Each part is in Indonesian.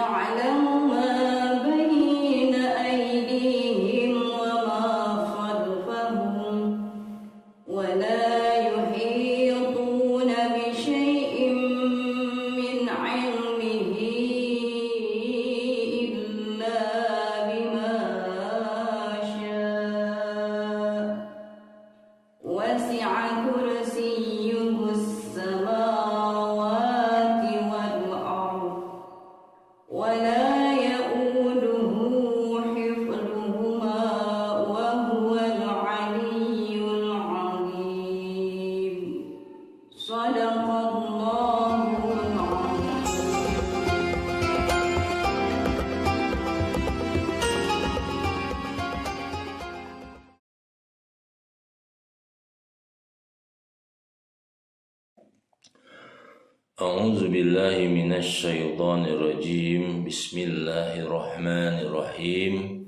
يعلم ما بين أيديهم وما خلفهم ولا يحيطون بشيء من علمه إلا بما شاء وسع كرسيه السماوات والأرض ولا يؤوده حفظهما وهو العلي العظيم صدق الله العظيم. A'udzu billahi minasy syaithanir rajim. Bismillahirrahmanirrahim.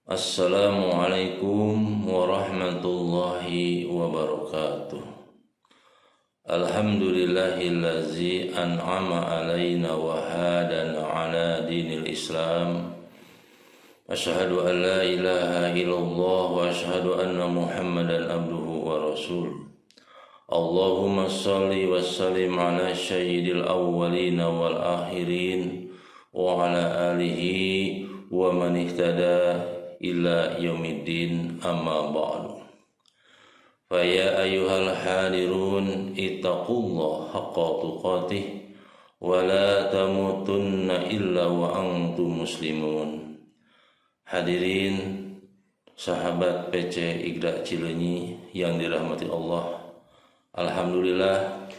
Assalamualaikum warahmatullahi wabarakatuh. Alhamdulillahillazi an'ama alaina wa hadana ala dinil Islam. Asyhadu an la ilaha illallah wa asyhadu anna Muhammadan abduhu wa rasuluh. Allahumma salli wa sallim ala sayyidil awwalina wal akhirin wa ala alihi wa man ihtada ila yaumiddin amma ba'du. Fa ya ayyuhal hadirun ittaqullaha haqqa tuqatih wa la tamutunna illa wa antum muslimun. Hadirin sahabat PC Iqra Cileunyi yang dirahmati Allah, alhamdulillah,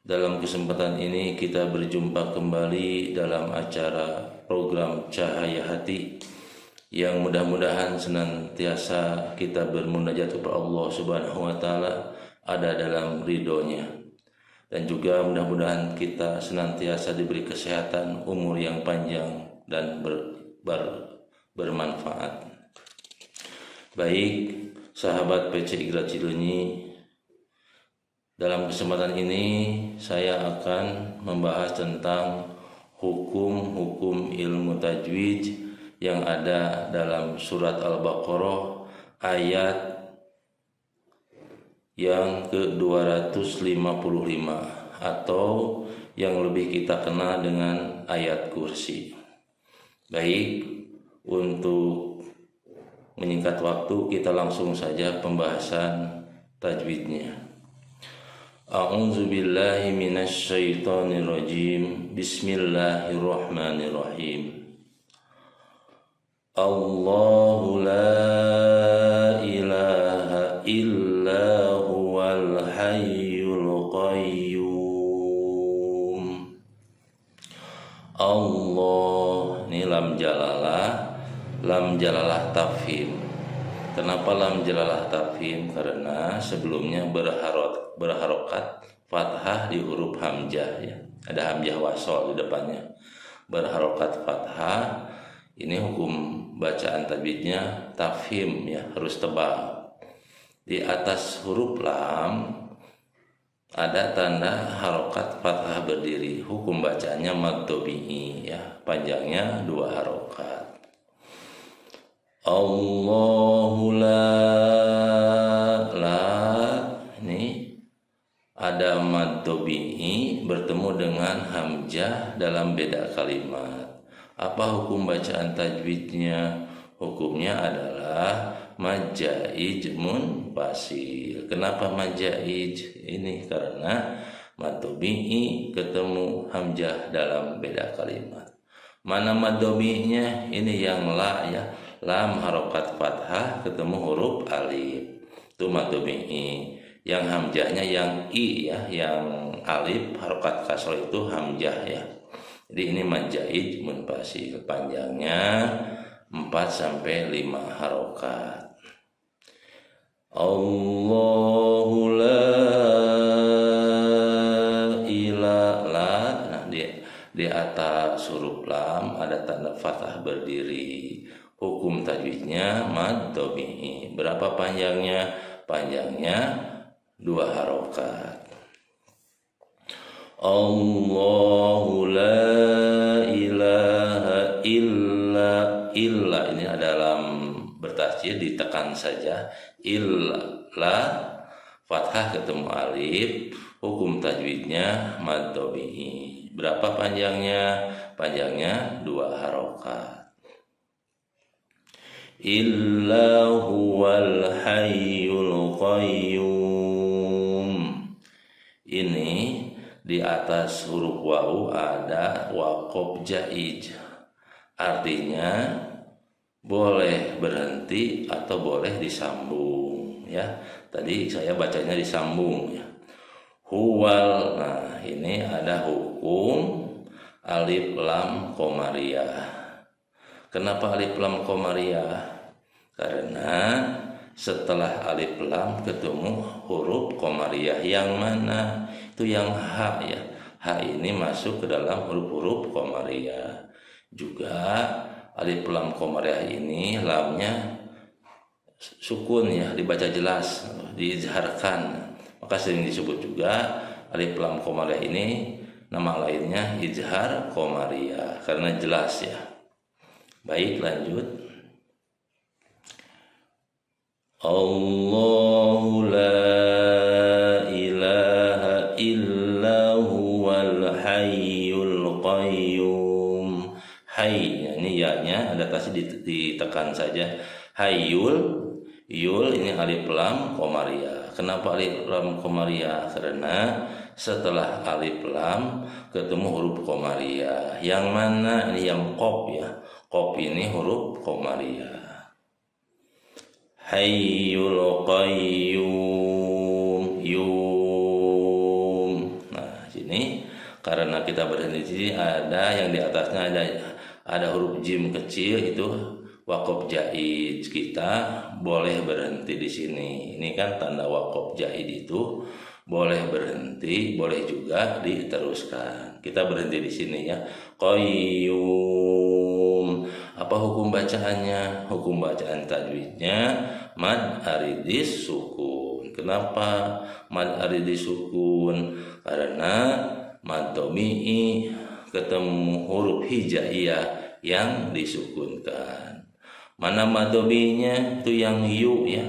dalam kesempatan ini kita berjumpa kembali dalam acara program Cahaya Hati yang mudah-mudahan senantiasa kita bermunajat kepada Allah Subhanahu wa taala ada dalam ridhonya, dan juga mudah-mudahan kita senantiasa diberi kesehatan, umur yang panjang dan bermanfaat. Baik, sahabat PC Iqra Cileunyi, dalam kesempatan ini saya akan membahas tentang hukum-hukum ilmu tajwid yang ada dalam surat Al-Baqarah ayat yang ke-255 atau yang lebih kita kenal dengan ayat kursi. Baik, untuk menyingkat waktu kita langsung saja pembahasan tajwidnya. A'udzu billahi minasy syaithanir rajim. Bismillahirrahmanirrahim. Allahu la ilaha illa huwal hayyul qayyum. Allah, ini lam jalalah tafhim. Kenapa lam jalalah tafhim? Karena sebelumnya berharokat fathah di huruf hamzah, ya. Ada hamzah wasol di depannya. Berharokat fathah, ini hukum bacaan tajwidnya tafhim, ya, harus tebal. Di atas huruf lam ada tanda harokat fathah berdiri. Hukum bacaannya mad tabi'i, ya, panjangnya 2 harokat. Allahu la, ini ada mad tabi'i bertemu dengan hamzah dalam beda kalimat. Apa hukum bacaan tajwidnya? Hukumnya adalah majaij munfasil. Kenapa majaij? Ini karena mad tabi'i ketemu hamzah dalam beda kalimat. Mana mad tabi'inya? Ini yang la, ya. Lam harokat fathah ketemu huruf alif, itu mad tabi'i. Yang hamzahnya yang i, ya, yang alif harokat kasroh itu hamzah, ya. Jadi ini majaij munfasil, panjangnya 4-5 harokat. Allahu la ilaha. Nah, di atas huruf lam ada tanda fathah berdiri. Hukum tajwidnya mad tabi'i. Berapa panjangnya? Panjangnya 2 harokat. Allahu la ilaha tasydid ditekan saja, illa fathah ketemu alif, hukum tajwidnya mad tabi'i. Berapa panjangnya? Panjangnya 2 harokat. Illa huwal hayyul qayyum. Ini di atas huruf wawu ada waqaf jaij. Artinya boleh berhenti atau boleh disambung ya. Tadi saya bacanya disambung ya. Huwal. Nah, ini ada hukum alif lam qamariyah. Kenapa alif lam qamariyah? Karena setelah alif lam ketemu huruf qamariyah. Yang mana? Itu yang ha ya. Ha ini masuk ke dalam huruf-huruf qamariyah. Juga alif lam qamariyah ini lamnya sukun ya, dibaca jelas, diizharkan. Maka sering disebut juga alif lam qamariyah ini nama lainnya izhar qamariyah karena jelas ya. Baik, lanjut. Allahu la ilaha illa huwal hayyul qayyum. Hay, ini ya-nya ada tasydid ditekan saja. Hayyul, yul ini alif lam qamariyah. Kenapa alif lam qamariyah? Karena setelah alif lam ketemu huruf qamariyah. Yang mana? Ini yang qaf ya. Qaf ini huruf qamariyah. Hayyul qayyum, yum. Nah, sini karena kita berhenti di sini ada yang di atasnya ada huruf jim kecil itu waqaf jaid. Kita boleh berhenti di sini. Ini kan tanda waqaf jaid itu boleh berhenti, boleh juga diteruskan. Kita berhenti di sini ya. Qayyum. Apa hukum bacaannya? Hukum bacaan tajwidnya mad aridis sukun. Kenapa mad aridis sukun? Karena mad tabi'i ketemu huruf hijaiyah yang disukunkan. Mana mad tabi'inya? Itu yang yu ya.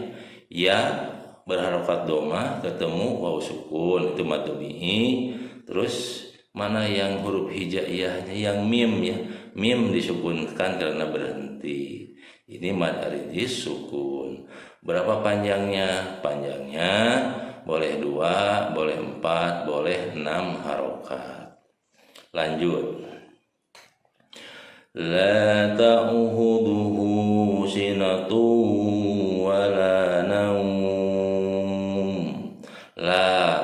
Ya berharokat doma ketemu waw sukun, itu mad tabi'i. Terus mana yang huruf hijaiyahnya? Yang mim ya. Mim disukunkan karena berhenti. Ini mad aridis sukun. Berapa panjangnya? Panjangnya boleh 2, boleh 4, boleh 6 harokat. Lanjut. La ta'uhuduhu sinatu wa la naum. La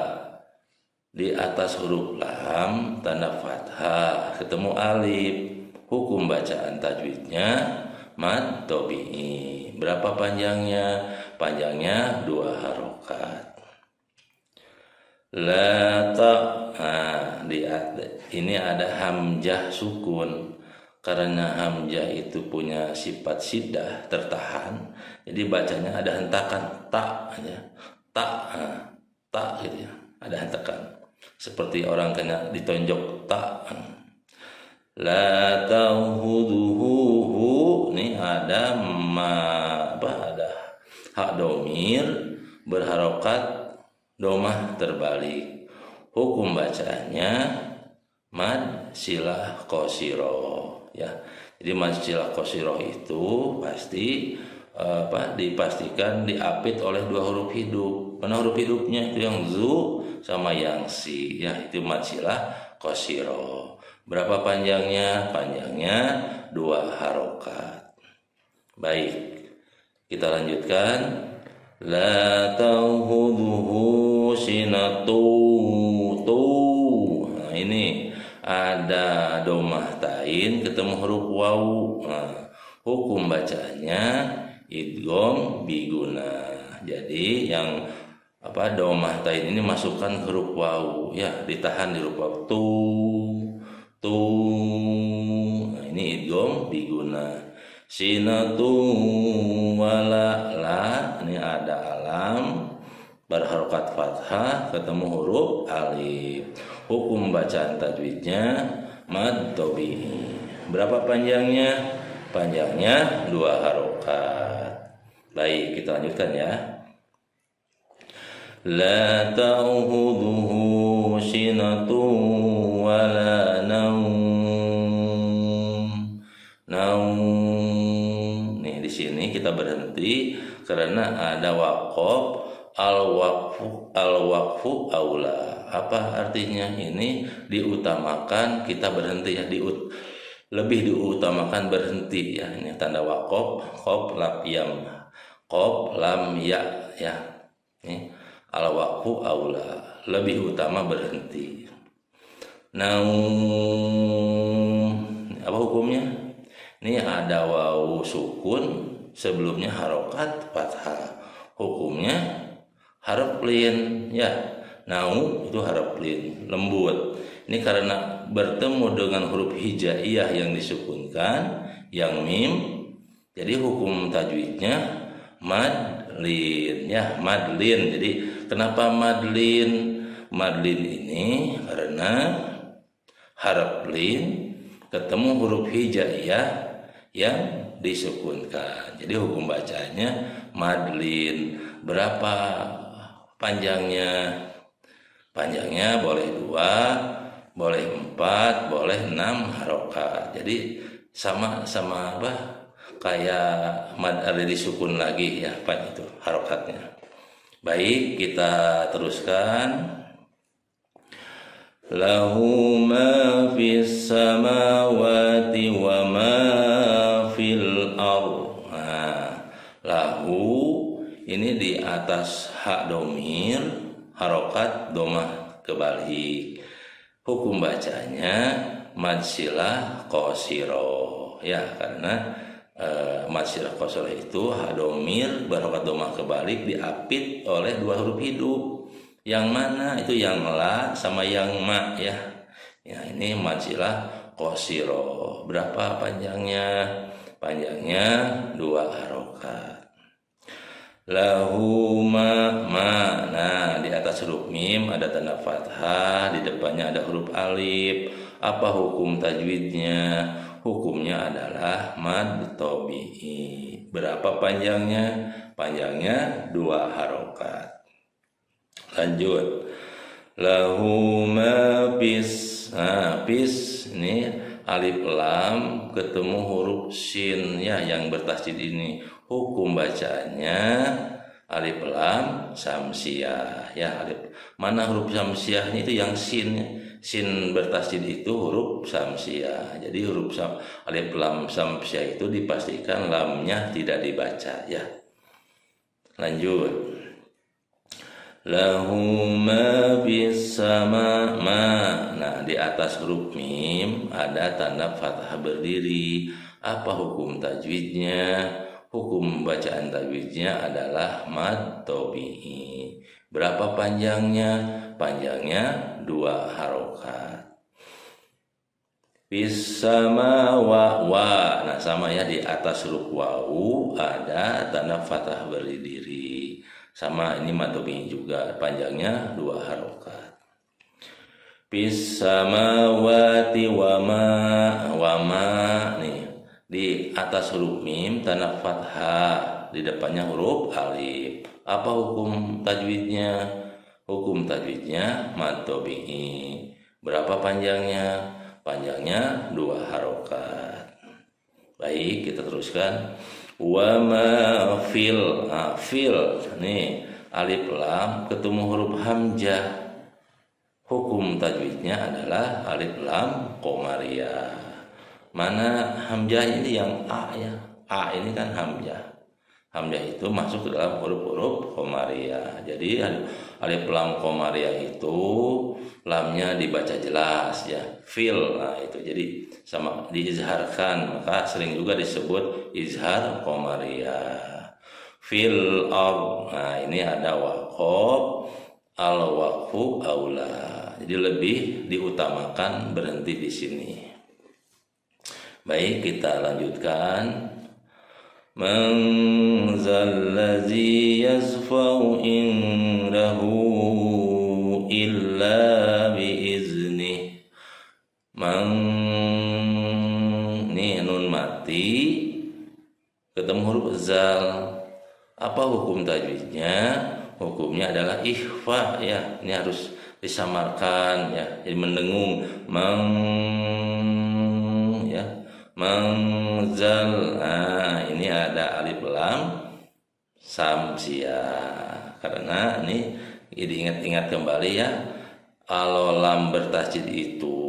di atas huruf lam tanda fathah ketemu alif. Hukum bacaan tajwidnya mad tabi'i. Berapa panjangnya? Panjangnya 2 harokat. La ta. Nah, ini ada hamzah sukun. Karena hamzah itu punya sifat syiddah, tertahan. Jadi bacanya ada hentakan ta aja. Ta, ta gitu ya. Ada hentakan. Seperti orang kena ditonjok ta. La ta'huduhu. Ini ada ada hak domir berharokat domah terbalik. Hukum bacaannya mad silah qasiroh ya. Jadi mad silah qasiroh itu pasti dipastikan diapit oleh 2 huruf hidup. Mana huruf hidupnya? Itu yang zu sama yang si ya, itu mad silah qasiroh. Berapa panjangnya? Panjangnya 2 harokat. Baik, kita lanjutkan. La ta'huduhu sinatu tu. Nah, ini ada domah tain ketemu huruf wawu. Nah, hukum bacaannya idgham biguna. Jadi yang domah tain ini masukkan huruf wawu ya, ditahan di huruf wawu tu. Nah, ini idgham biguna. Sinatu wala la, ini ada alam berharokat fathah ketemu huruf alif. Hukum bacaan tajwidnya mad tabi'i. Berapa panjangnya? Panjangnya 2 harokat. Baik, kita lanjutkan ya. La ta'khudhuhu sinatun wala naum. Naum. Nih di sini kita berhenti karena ada waqaf. Al-waqfu aula. Apa artinya? Ini diutamakan, kita berhenti ya, lebih diutamakan berhenti ya. Ini tanda waqaf, qaf lam ya ya. Ini al-waqfu aula, lebih utama berhenti. Naum, apa hukumnya? Ini ada wawu sukun, sebelumnya harokat fathah. Hukumnya harap lin ya. Nau itu harap lin, lembut. Ini karena bertemu dengan huruf hijaiyah yang disukunkan, yang mim. Jadi hukum tajwidnya madlin ya, madlin. Jadi kenapa madlin? Madlin ini karena harap lin ketemu huruf hijaiyah yang disukunkan. Jadi hukum bacanya madlin. Berapa panjangnya? Panjangnya boleh 2, boleh 4, boleh 6 harokat. Jadi sama apa? Kayak mad ada disukun lagi ya, apa itu harokatnya. Baik, kita teruskan. Lahu ma fis samawati wa ma fil ardh. Nah, lahu ini di atas hak domir, harokat domah kebalik. Hukum bacanya mad silah qasiro ya, karena mad silah qasiro itu hak domir berharokat domah kebalik diapit oleh 2 huruf hidup. Yang mana? Itu yang la sama yang ma ya. Ya, ini mad silah qasiro. Berapa panjangnya? Panjangnya 2 harokat. Lahu ma. Nah, di atas huruf mim ada tanda fathah, di depannya ada huruf alif. Apa hukum tajwidnya? Hukumnya adalah mad tabi'i. Berapa panjangnya? Panjangnya 2 harokat. Lanjut. Lahu ma fis. Nah, fis ini alif lam ketemu huruf sin ya, yang bertasydid ini. Hukum bacaannya alif lam samsiah ya. Alif mana huruf samsiah itu? Yang sin. Sin bertasydid itu huruf samsiah. Jadi huruf alif lam samsiah itu dipastikan lamnya tidak dibaca ya. Lanjut. Lahu ma fis sama ma. Nah, di atas huruf mim ada tanda fathah berdiri. Apa hukum tajwidnya? Hukum bacaan tajwidnya adalah mad tabi'i. Berapa panjangnya? Panjangnya 2 harokat. Fis sama wa. Nah, sama ya, di atas huruf wawu ada tanda fathah berdiri. Sama, ini mad tabi'i juga, panjangnya 2 harokat. Fis samawati wa ma nih. Di atas huruf mim tanda fathah, di depannya huruf alif. Apa hukum tajwidnya? Hukum tajwidnya mad tabi'i. Berapa panjangnya? Panjangnya 2 harokat. Baik, kita teruskan. Wa ma fil. Nah, fil nih alif lam ketemu huruf hamzah. Hukum tajwidnya adalah alif lam qamariyah. Mana hamzah ini? Yang a ya. A ini kan hamzah. Hamzah itu masuk ke dalam huruf-huruf qamariyah. Jadi alif lam qamariyah itu lamnya dibaca jelas ya. Fil. Nah, itu jadi sama diizharkan, maka sering juga disebut izhar qamariyah. Fil ardh. Nah, ini ada waqaf, al waqfu aula. Jadi lebih diutamakan berhenti di sini. Baik, kita lanjutkan. Man zallazi yasfa'u indahu illa biiznih. Man, nih nun mati ketemu huruf zal. Apa hukum tajwidnya? Hukumnya adalah ikhfa ya. Ini harus disamarkan ya. Jadi mendengung, ya, mengzal. Nah, ini ada alif lam samsia. Karena ini diingat-ingat kembali ya. Kalau lam bertasydid itu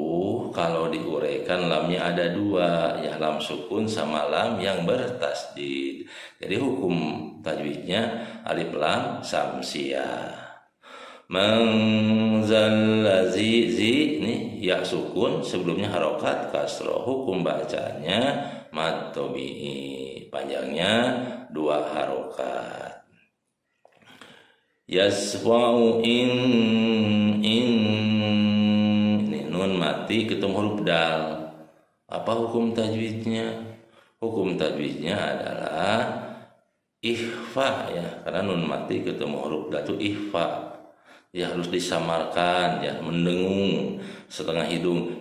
kalau diuraikan lamnya ada dua ya, lam sukun sama lam yang bertasydid. Jadi hukum tajwidnya alif lam samsia. Mengzallazi ini ya sukun sebelumnya harokat kasroh. Hukum bacanya mad tabi'i, panjangnya 2 harokat. Yaswa'u ini nun mati ketemu huruf dal. Apa hukum tajwidnya? Hukum tajwidnya adalah ikhfa ya, karena nun mati ketemu huruf dal itu ikhfa. Ya harus disamarkan ya, mendengung setengah hidung.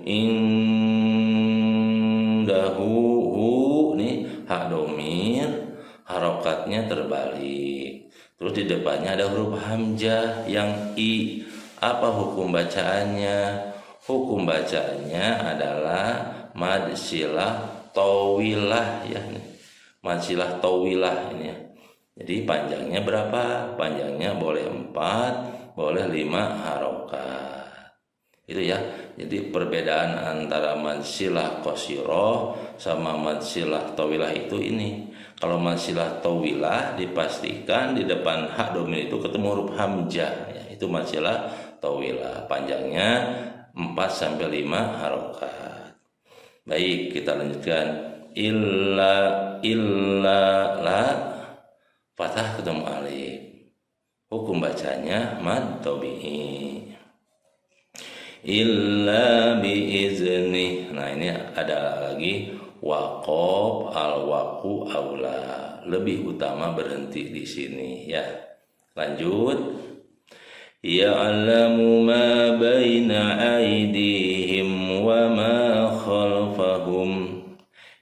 Indahu nih hak domir harokatnya terbalik. Terus di depannya ada huruf hamzah yang i. Apa hukum bacaannya? Hukum bacaannya adalah mad silah tawilah ya. Mad silah tawilah ini ya. Jadi panjangnya berapa? Panjangnya boleh 4, boleh 5 harokat. Itu ya. Jadi perbedaan antara mad silah qasirah sama mad silah tawilah itu ini. Kalau mad silah tawilah dipastikan di depan hak domir itu ketemu huruf hamzah ya. Itu mad silah tawilah. Panjangnya 4 sampai 5 harokat. Baik, kita lanjutkan. Illa la fathah ketemu alif. Hukum bacanya mad tabi'i. Illa biizni. Nah, ini ada lagi waqaf al-waqu aula. Lebih utama berhenti di sini ya. Lanjut. Ya'lamu ma baina aydihim wa ma khalfahum.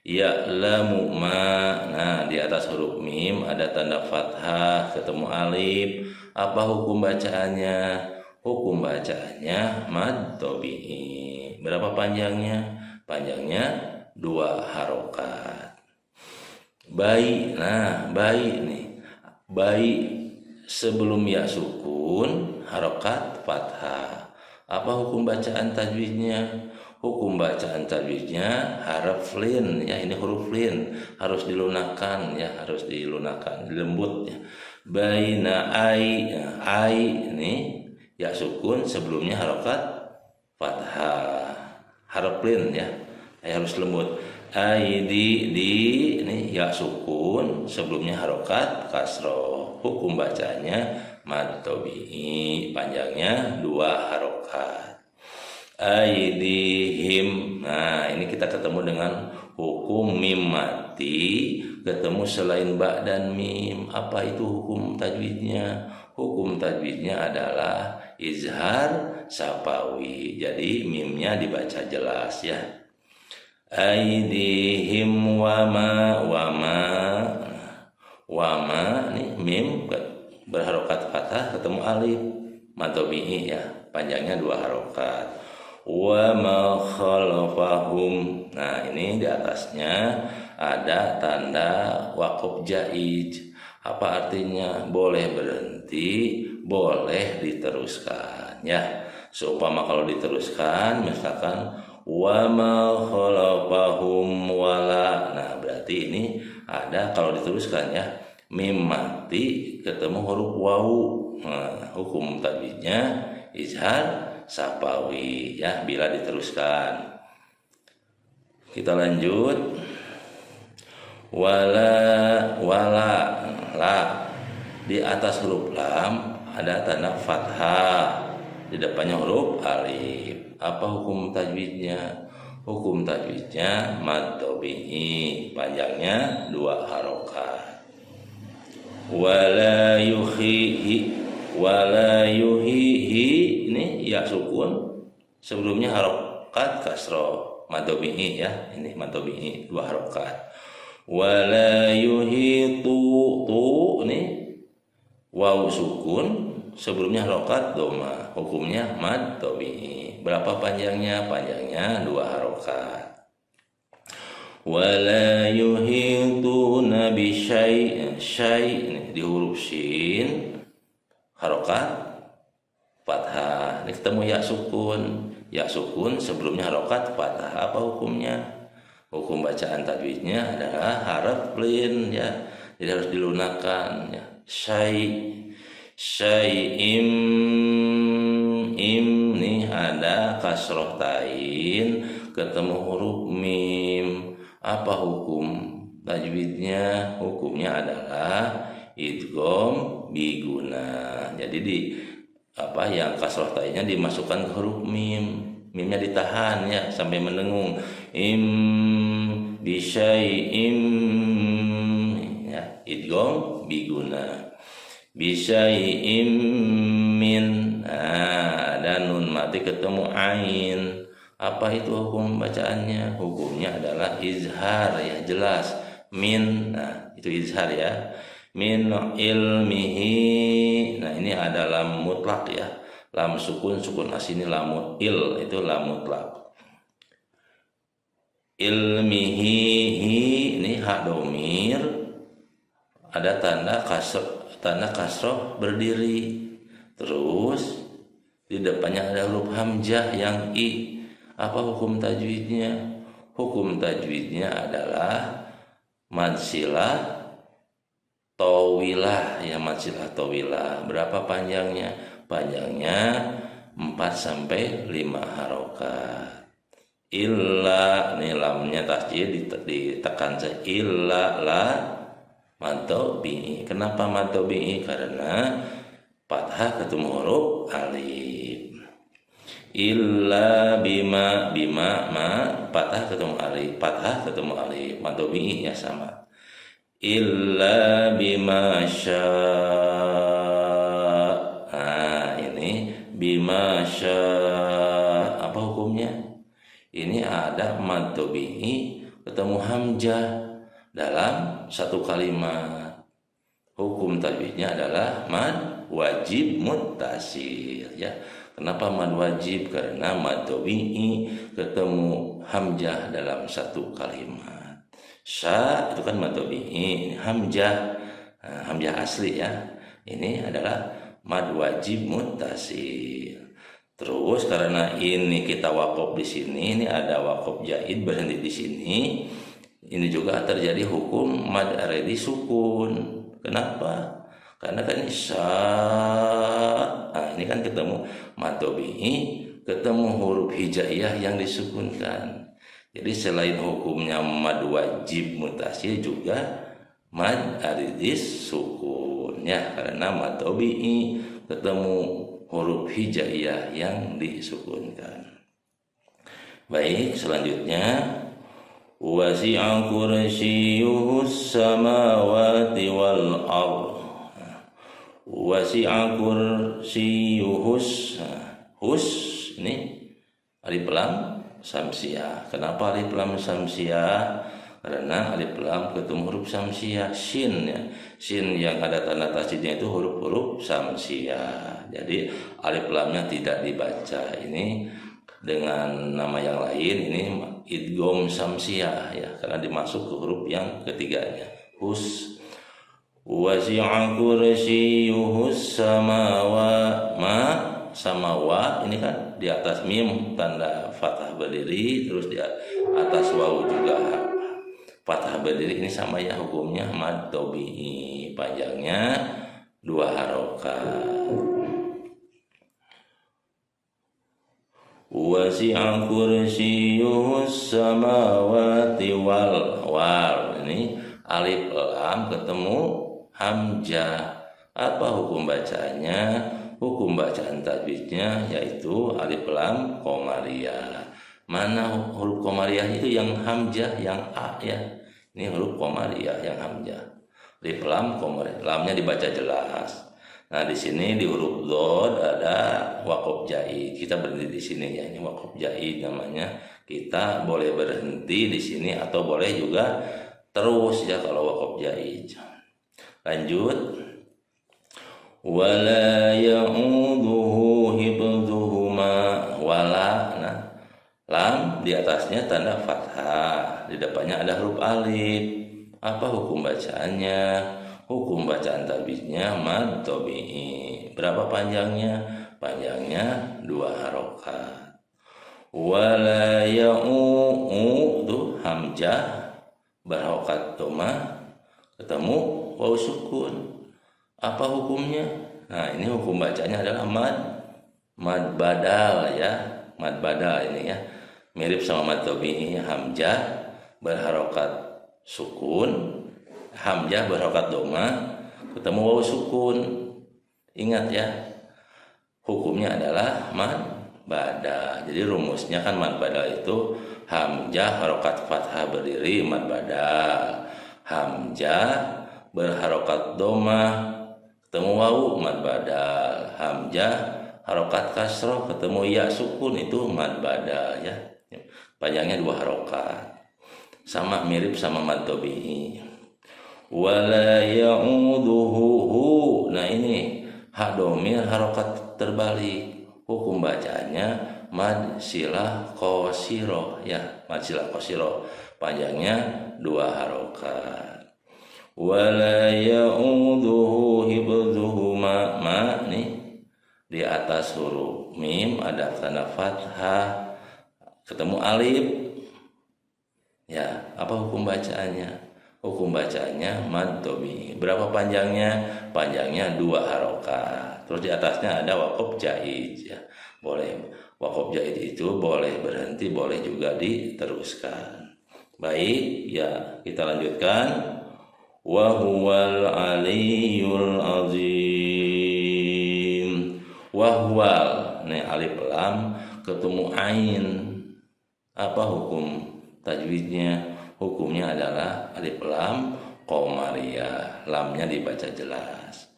Ya'lamu ma. Nah, di atas huruf mim ada tanda fathah ketemu alif. Apa hukum bacaannya? Hukum bacaannya mad tabi'i. Berapa panjangnya? Panjangnya 2 harokat. Baik. Nah, baik nih. Baik sebelum ya sukun harokat fathah. Apa hukum bacaan tajwidnya? Hukum bacaan tajwidnya haraf lin ya, ini huruf lin harus dilunakkan ya, harus dilunakkan, dilembut ya. Baina ai ini ya sukun sebelumnya harokat fathah, haraf lin ya, harus lembut. Ai di ini ya sukun sebelumnya harokat kasroh. Hukum bacanya mad tabi'i, panjangnya 2 harokat. Aidihim. Nah, ini kita ketemu dengan hukum mim mati ketemu selain ba dan mim. Apa itu hukum tajwidnya? Hukum tajwidnya adalah izhar sapawi. Jadi mimnya dibaca jelas ya. Aidihim wama nih mim berharokat fathah ketemu alif mad tabi'i ya, panjangnya 2 harokat. Wa ma khalfahum. Nah, ini di atasnya ada tanda waqaf jaiz. Apa artinya? Boleh berhenti, boleh diteruskan ya. Seumpama kalau diteruskan misalkan wa ma khalfahum wala. Nah, berarti ini ada kalau diteruskan ya, mim mati ketemu huruf wawu. Nah, hukum tajwidnya izhar sapawi ya bila diteruskan. Kita lanjut. Wala la di atas huruf lam ada tanda fathah, di depannya huruf alif. Apa hukum tajwidnya? Hukum tajwidnya mad tabi'i, panjangnya 2 harokat. Wala yuhihi ini ya sukun sebelumnya harokat kasroh mad tabi'i ya, ini mad tabi'i 2 harokat. Wala yuhitu, tu nih waw sukun, sebelumnya harokat doma, hukumnya mad tabi'i. Berapa panjangnya? Panjangnya 2 harokat. Wala yuhituna bi syai', syai' di huruf shin harokat fathah. Ini ketemu ya sukun. Ya sukun sebelumnya harokat fathah. Apa hukumnya? Hukum bacaan tajwidnya adalah haraf lin ya. Jadi harus dilunakkan ya. Syai'im, im nih ada kasroh tain ketemu huruf mim. Apa hukum tajwidnya? Hukumnya adalah idgham biguna. Jadi di apa yang kasroh tainnya dimasukkan ke huruf mim. Mimnya ditahan ya sampai mendengung. Im bisyai'im ya, idgham biguna. Bisyai'im min. Nah, ada nun mati ketemu ain. Apa itu hukum bacaannya? Hukumnya adalah izhar ya, jelas. Min, nah itu izhar ya. Min ilmihi. Nah ini ada lam mutlak ya. Lam sukun, sukun asli lam il, itu lam mutlak. Ilmihi, hi, ini hak domir. Ada tanda kasroh berdiri. Terus di depannya ada huruf hamzah yang i. Apa hukum tajwidnya? Hukum tajwidnya adalah mad silah tawilah ya, mad silah tawilah. Berapa panjangnya? Panjangnya 4 sampai 5 harokat. Illa, nih lamnya tasjid ditekan saja. Illa la mad tabi'i. Kenapa mad tabi'i? Karena fathah ketemu huruf alif. Illa bima, bima ma fathah ketemu alif, fathah ketemu alif, mad tabi'i ya sama. Illa bima sya. Nah ini bima sya, apa hukumnya? Ini ada mad tabi'i ketemu hamzah dalam satu kalimat. Hukum tajwidnya adalah mad wajib muttasil ya. Kenapa mad wajib? Karena mad tabi'i ketemu hamzah dalam satu kalimat. Sya itu kan mad tabi'i, ini hamzah, hamzah asli ya. Ini adalah mad wajib muttasil. Terus karena ini kita waqaf di sini, ini ada waqaf jaid berhenti di sini. Ini juga terjadi hukum mad aridi sukun. Kenapa? Karena kan nah ini kan ketemu mad tabi'i, ketemu huruf hijaiyah yang disukunkan. Jadi selain hukumnya mad wajib mutasil juga mad aridis sukun ya, karena mad tabi'i ketemu huruf hijaiyah yang disukunkan. Baik, selanjutnya wasi'a kursiyyuhus samawati wal ardh. Wasi'a kursiyyuhus, hus ini alif lam samsiah. Kenapa alif lam samsiah? Karena alif lam ketemu huruf samsiah, shin ya. Shin yang ada tanda tasydidnya itu huruf-huruf samsiah. Jadi alif lamnya tidak dibaca. Ini dengan nama yang lain, ini idgham samsiah ya, karena dimasuk ke huruf yang ketiganya. Hus. Wasi'a kursiyyuhus samawati, ma samawa ini kan di atas mim tanda fathah berdiri, terus di atas waw juga fathah berdiri. Ini sama ya hukumnya mad tabi'i, panjangnya 2 harokat. Wasi'a kursiyyuhus samawati wal ini alif lam ketemu hamzah. Apa hukum bacanya? Hukum bacaan tajwidnya yaitu alif lam qamariyah. Mana huruf qamariyah itu? Yang hamzah, yang a ya. Ini huruf qamariyah yang hamzah. Alif lam qamariyah, lamnya dibaca jelas. Nah di sini di huruf dhad ada waqaf jaid. Kita berhenti di sini ya. Ini waqaf jaid namanya. Kita boleh berhenti di sini atau boleh juga terus ya kalau waqaf jaiz. Lanjut. Wala ya'uduhu hibdhuhuma, wala, nah lam di atasnya tanda fathah, di depannya ada huruf alif. Apa hukum bacaannya? Hukum bacaan tajwidnya mad tabi'i. Berapa panjangnya? Panjangnya 2 harokat. Wala ya'u, tuh hamzah berharokat dhamma ketemu waw sukun. Apa hukumnya? Nah, ini hukum bacanya adalah mad badal ya. Mad badal ini ya. Mirip sama mad tabi'i, hamzah berharokat sukun, hamzah berharokat dhamma ketemu waw sukun. Ingat ya. Hukumnya adalah mad badal. Jadi rumusnya kan mad badal itu hamzah harokat fathah berdiri mad badal. Hamzah berharokat dhamma ketemu wawu mad badal. Hamzah harokat kasroh ketemu ya sukun itu mad badal ya. Panjangnya 2 harokat. Sama mirip sama mad tabi'i. Wala ya'uduhu. Nah ini ha domir harokat terbalik. Hukum bacaannya mad silah qasirah ya. Mad silah qasirah. Panjangnya 2 harokat. Wala ya'uduhu hibdhuhuma, ma nih di atas huruf mim ada tanda fathah ketemu alif ya. Apa hukum bacaannya? Hukum bacaannya mad tabi'i. Berapa panjangnya? Panjangnya 2 harokat. Terus di atasnya ada waqaf jaiz ya. Boleh waqaf jaiz itu boleh berhenti, boleh juga diteruskan. Baik ya, kita lanjutkan. Wa huwal aliyyul azim. Wa huwal, nih alif lam ketemu ain. Apa hukum tajwidnya? Hukumnya adalah alif lam qamariyah, lamnya dibaca jelas.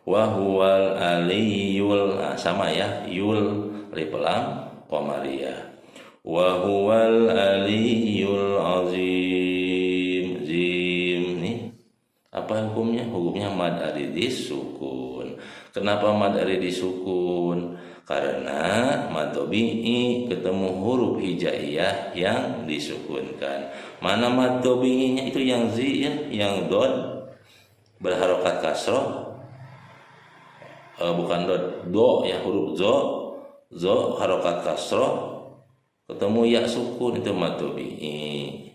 Wa huwal aliyyul, nah, sama ya, yul alif lam qamariyah. Wa huwal aliyyul azim. Zim nih. Apa hukumnya? Hukumnya mad aridis sukun. Kenapa mad aridis sukun? Karena mad tabi'i ketemu huruf hijaiyah yang disukunkan. Mana mad tabi'inya itu yang zi ya, yang dod berharokat kasroh. Bukan dod, do ya, huruf zo harokat kasroh ketemu ya sukun itu mad tabi'i.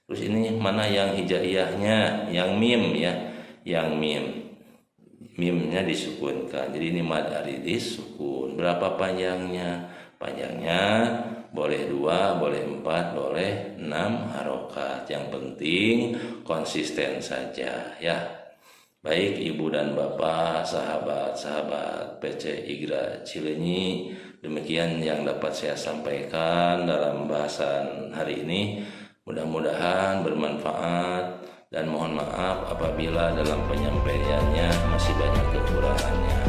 Terus ini mana yang hijaiyahnya? Yang mim ya, yang mimnya disukunkan. Jadi ini mad aridis sukun. Berapa panjangnya? Panjangnya boleh 2, boleh 4, boleh 6 harokat. Yang penting konsisten saja ya. Baik ibu dan bapak, sahabat-sahabat PC Igra Cileunyi, demikian yang dapat saya sampaikan dalam bahasan hari ini. Mudah-mudahan bermanfaat dan mohon maaf apabila dalam penyampaiannya masih banyak kekurangannya.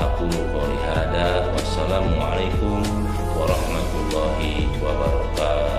Aku qouli hada, wassalamualaikum warahmatullahi wabarakatuh.